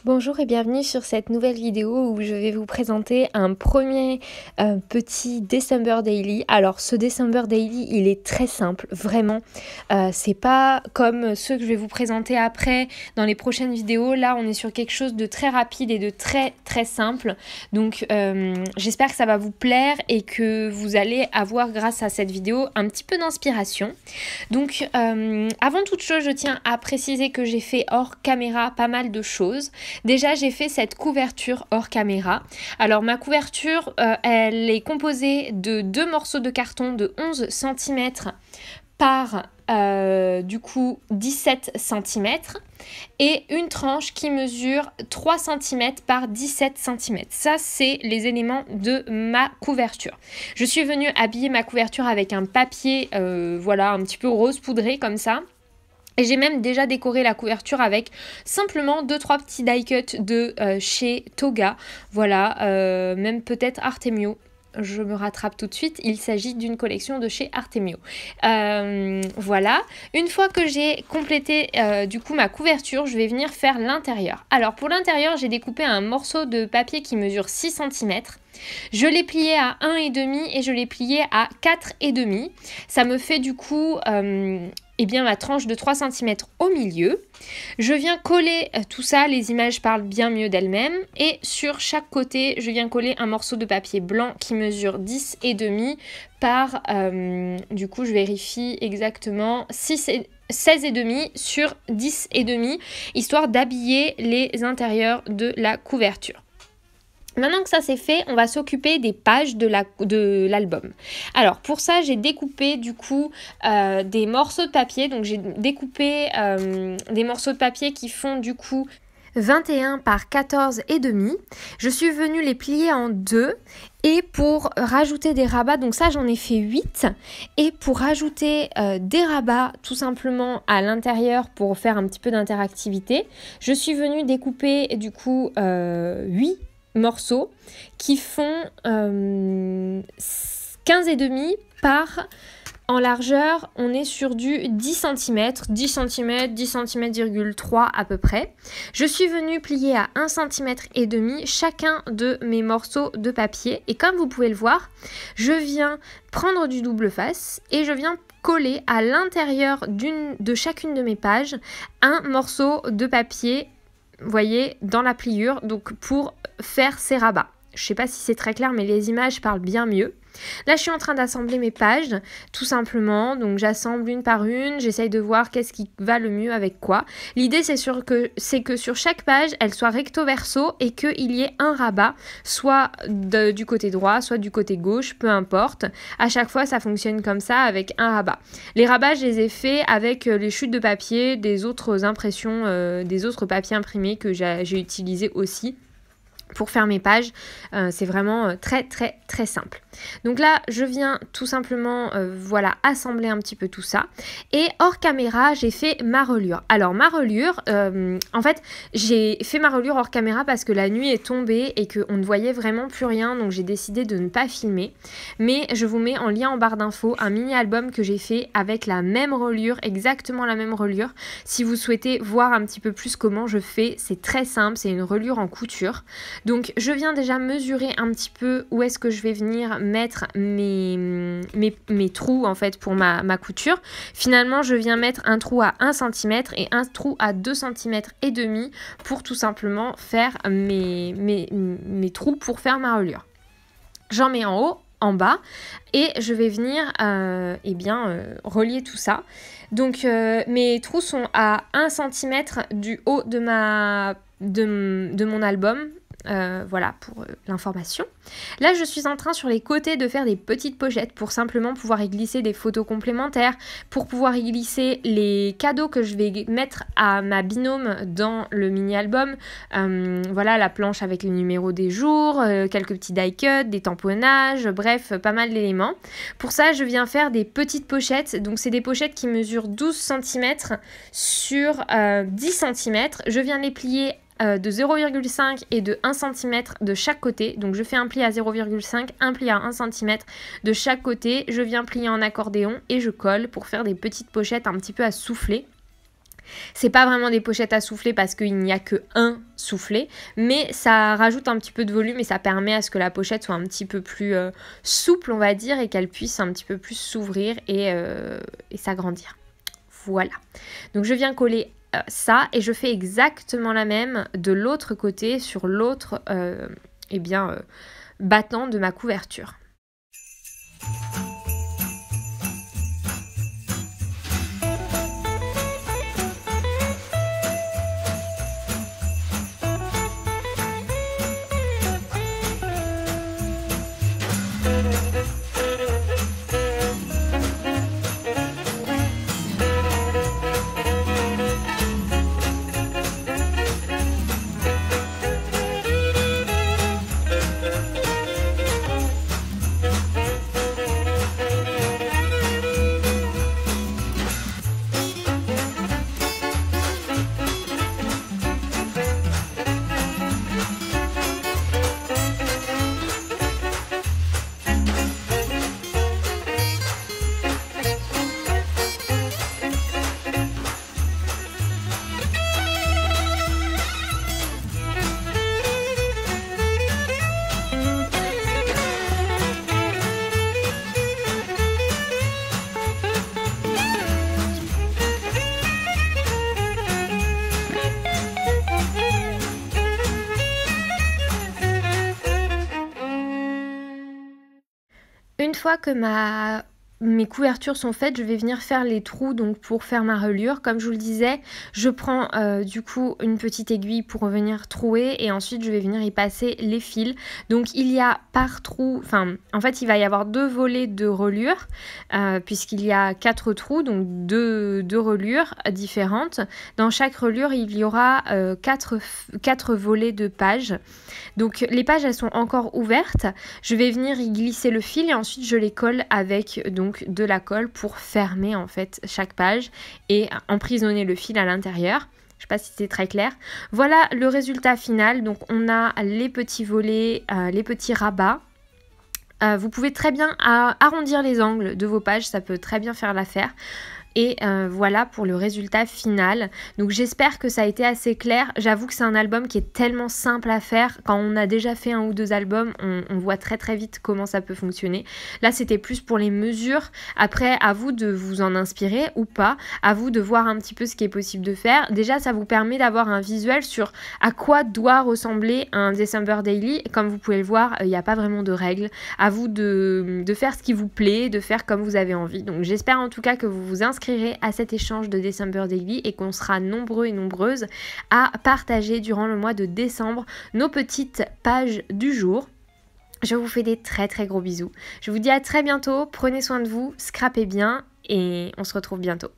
Bonjour et bienvenue sur cette nouvelle vidéo où je vais vous présenter un premier petit December Daily. Alors ce December Daily il est très simple, vraiment. C'est pas comme ceux que je vais vous présenter après dans les prochaines vidéos. Là on est sur quelque chose de très rapide et de très très simple. Donc j'espère que ça va vous plaire et que vous allez avoir grâce à cette vidéo un petit peu d'inspiration. Donc avant toute chose je tiens à préciser que j'ai fait hors caméra pas mal de choses. Déjà, j'ai fait cette couverture hors caméra. Alors, ma couverture, elle est composée de 2 morceaux de carton de 11 cm par, du coup, 17 cm et une tranche qui mesure 3 cm par 17 cm. Ça, c'est les éléments de ma couverture. Je suis venue habiller ma couverture avec un papier, voilà, un petit peu rose poudré comme ça. Et j'ai même déjà décoré la couverture avec simplement 2-3 petits die cuts de chez Toga. Voilà, même peut-être Artemio. Je me rattrape tout de suite, il s'agit d'une collection de chez Artemio. Voilà, une fois que j'ai complété du coup ma couverture, je vais venir faire l'intérieur. Alors pour l'intérieur, j'ai découpé un morceau de papier qui mesure 6 cm. Je l'ai plié à 1,5 et je l'ai plié à 4,5. Ça me fait du coup ma tranche de 3 cm au milieu. Je viens coller tout ça, les images parlent bien mieux d'elles-mêmes. Et sur chaque côté, je viens coller un morceau de papier blanc qui mesure 10,5 par, du coup je vérifie exactement, 16,5 sur 10,5, histoire d'habiller les intérieurs de la couverture. Maintenant que ça c'est fait, on va s'occuper des pages de l'album. Alors pour ça, j'ai découpé du coup des morceaux de papier. Donc j'ai découpé des morceaux de papier qui font du coup 21 par 14,5. Je suis venue les plier en deux. Et pour rajouter des rabats, donc ça j'en ai fait 8. Et pour rajouter des rabats tout simplement à l'intérieur pour faire un petit peu d'interactivité, je suis venue découper du coup 8 morceaux qui font 15,5 par, en largeur, on est sur du 10 cm, 10 cm, 10 cm,3 à peu près. Je suis venue plier à 1,5 cm chacun de mes morceaux de papier. Et comme vous pouvez le voir, je viens prendre du double face et je viens coller à l'intérieur de chacune de mes pages un morceau de papier, vous voyez, dans la pliure, donc pour faire ces rabats. Je ne sais pas si c'est très clair, mais les images parlent bien mieux. Là, je suis en train d'assembler mes pages, tout simplement. Donc, j'assemble une par une. J'essaye de voir qu'est-ce qui va le mieux avec quoi. L'idée, c'est que sur chaque page, elle soit recto verso et qu'il y ait un rabat, soit du côté droit, soit du côté gauche, peu importe. À chaque fois, ça fonctionne comme ça avec un rabat. Les rabats, je les ai faits avec les chutes de papier, des autres impressions, des autres papiers imprimés que j'ai utilisés aussi pour faire mes pages. C'est vraiment très très très simple. Donc là je viens tout simplement assembler un petit peu tout ça, et hors caméra j'ai fait ma reliure. Alors ma reliure, en fait j'ai fait ma reliure hors caméra parce que la nuit est tombée et qu'on ne voyait vraiment plus rien, donc j'ai décidé de ne pas filmer, mais je vous mets en lien en barre d'infos un mini album que j'ai fait avec la même reliure, exactement la même reliure, si vous souhaitez voir un petit peu plus comment je fais. C'est très simple, c'est une reliure en couture. Donc je viens déjà mesurer un petit peu où est-ce que je vais venir mettre mes trous en fait pour ma couture. Finalement je viens mettre un trou à 1 cm et un trou à 2 cm et demi pour tout simplement faire mes trous pour faire ma reliure. J'en mets en haut, en bas, et je vais venir relier tout ça. Donc mes trous sont à 1 cm du haut de mon album. Voilà pour l'information. Là je suis en train sur les côtés de faire des petites pochettes pour simplement pouvoir y glisser des photos complémentaires, pour pouvoir y glisser les cadeaux que je vais mettre à ma binôme dans le mini album. Voilà, la planche avec les numéros des jours, quelques petits die cuts, des tamponnages, bref pas mal d'éléments. Pour ça je viens faire des petites pochettes. Donc c'est des pochettes qui mesurent 12 cm sur 10 cm. Je viens les plier de 0,5 et de 1 cm de chaque côté. Donc je fais un pli à 0,5, un pli à 1 cm de chaque côté. Je viens plier en accordéon et je colle pour faire des petites pochettes un petit peu à souffler. C'est pas vraiment des pochettes à souffler parce qu'il n'y a que un soufflet, mais ça rajoute un petit peu de volume et ça permet à ce que la pochette soit un petit peu plus souple, on va dire, et qu'elle puisse un petit peu plus s'ouvrir et s'agrandir. Voilà. Donc je viens coller ça et je fais exactement la même de l'autre côté sur l'autre battant de ma couverture. Une fois que mes couvertures sont faites, je vais venir faire les trous donc pour faire ma reliure. Comme je vous le disais, je prends du coup une petite aiguille pour venir trouer et ensuite je vais venir y passer les fils. Donc il y a par trou, en fait il va y avoir 2 volets de reliure puisqu'il y a 4 trous, donc deux reliures différentes. Dans chaque reliure il y aura 4 volets de pages. Donc les pages elles sont encore ouvertes. Je vais venir y glisser le fil et ensuite je les colle avec de la colle pour fermer en fait chaque page et emprisonner le fil à l'intérieur. Je ne sais pas si c'est très clair. Voilà le résultat final. Donc on a les petits volets, les petits rabats. Vous pouvez très bien arrondir les angles de vos pages, ça peut très bien faire l'affaire. Et voilà pour le résultat final. Donc j'espère que ça a été assez clair. J'avoue que c'est un album qui est tellement simple à faire. Quand on a déjà fait 1 ou 2 albums, on voit très très vite comment ça peut fonctionner. Là c'était plus pour les mesures. Après à vous de vous en inspirer ou pas. À vous de voir un petit peu ce qui est possible de faire. Déjà ça vous permet d'avoir un visuel sur à quoi doit ressembler un December Daily. Comme vous pouvez le voir, il n'y a pas vraiment de règles. À vous de faire ce qui vous plaît, de faire comme vous avez envie. Donc j'espère en tout cas que vous vous inscrivez à cet échange de December Daily et qu'on sera nombreux et nombreuses à partager durant le mois de décembre nos petites pages du jour. Je vous fais des très très gros bisous. Je vous dis à très bientôt, prenez soin de vous, scrapez bien et on se retrouve bientôt.